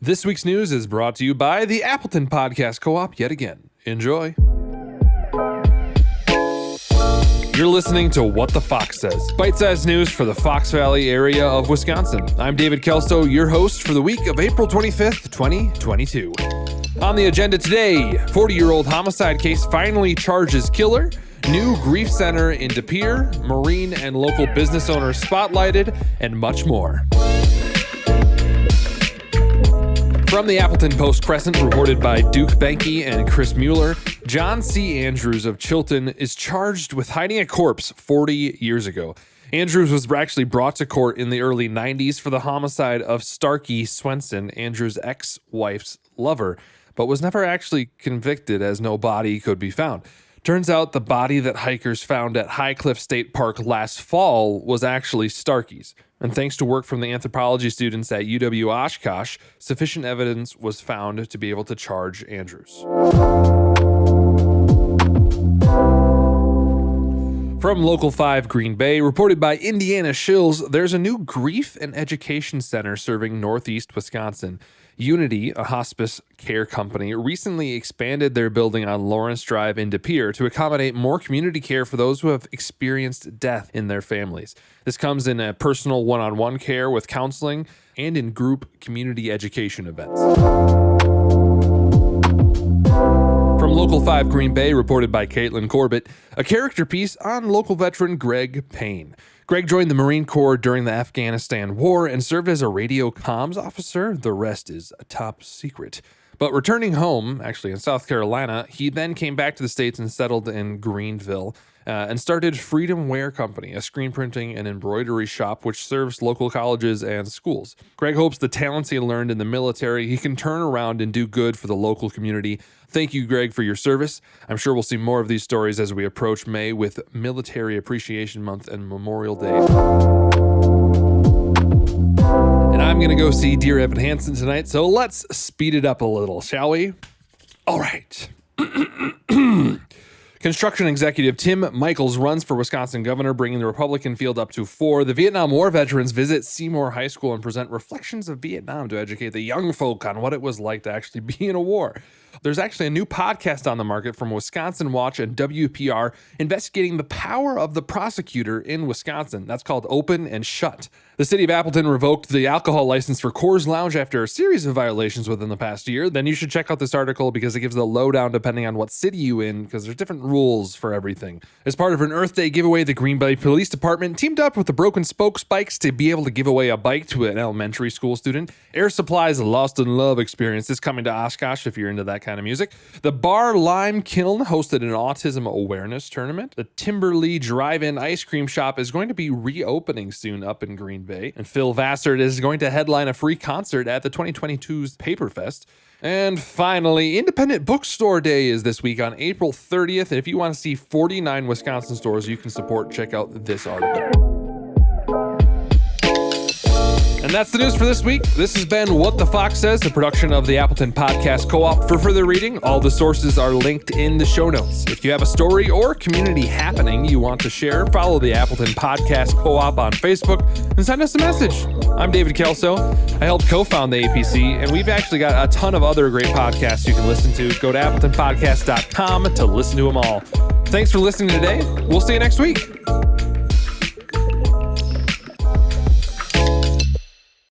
This week's news is brought to you by the Appleton Podcast Co-op yet again. Enjoy. You're listening to What the Fox Says, bite-sized news for the Fox Valley area of Wisconsin. I'm David Kelso, your host for the week of April 25th, 2022. On the agenda today, 40-year-old homicide case finally charges killer, new grief center in De Pere, Marine and local business owners spotlighted, and much more. From the Appleton Post-Crescent, reported by Duke Benke and Chris Mueller, John C. Andrews of Chilton is charged with hiding a corpse 40 years ago. Andrews was actually brought to court in the early 90s for the homicide of Starkey Swenson, Andrews' ex-wife's lover, but was never actually convicted as no body could be found. Turns out the body that hikers found at High Cliff State Park last fall was actually Starkey's. And thanks to work from the anthropology students at UW-Oshkosh, sufficient evidence was found to be able to charge Andrews. From Local 5 Green Bay, reported by Indiana Shills, there's a new grief and education center serving northeast Wisconsin. Unity, a hospice care company, recently expanded their building on Lawrence Drive in De Pere to accommodate more community care for those who have experienced death in their families. This comes in a personal one-on-one care with counseling and in group community education events. From Local 5 Green Bay, reported by Caitlin Corbett, a character piece on local veteran Greg Payne. Greg joined the Marine Corps during the Afghanistan War and served as a radio comms officer. The rest is a top secret. But returning home, actually in South Carolina, he then came back to the States and settled in Greenville and started Freedom Wear Company, a screen printing and embroidery shop which serves local colleges and schools. Greg hopes the talents he learned in the military he can turn around and do good for the local community. Thank you, Greg, for your service. I'm sure we'll see more of these stories as we approach May with Military Appreciation Month and Memorial Day. And I'm going to go see Dear Evan Hansen tonight, so let's speed it up a little, shall we? All right. Construction executive Tim Michaels runs for Wisconsin governor, bringing the Republican field up to 4. The Vietnam War veterans visit Seymour High School and present reflections of Vietnam to educate the young folk on what it was like to actually be in a war. There's actually a new podcast on the market from Wisconsin Watch and WPR investigating the power of the prosecutor in Wisconsin. That's called Open and Shut. The city of Appleton revoked the alcohol license for Coors Lounge after a series of violations within the past year. Then you should check out this article because it gives the lowdown depending on what city you in, because there's different rules for everything. As part of an Earth Day giveaway, the Green Bay Police Department teamed up with the Broken Spokes Bikes to be able to give away a bike to an elementary school student. Air Supply's Lost in Love experience is coming to Oshkosh if you're into that kind of music. The Bar Lime Kiln hosted an autism awareness tournament. The Timberley Drive-In Ice Cream Shop is going to be reopening soon up in Green Bay. And Phil Vassard is going to headline a free concert at the 2022's Paper Fest. And finally, Independent Bookstore Day is this week on April 30th. And if you want to see 49 Wisconsin stores you can support, check out this article. And that's the news for this week. This has been What the Fox Says, a production of the Appleton Podcast Co-op. For further reading, all the sources are linked in the show notes. If you have a story or community happening you want to share, follow the Appleton Podcast Co-op on Facebook and send us a message. I'm David Kelso. I helped co-found the APC, and we've actually got a ton of other great podcasts you can listen to. Go to appletonpodcast.com to listen to them all. Thanks for listening today. We'll see you next week.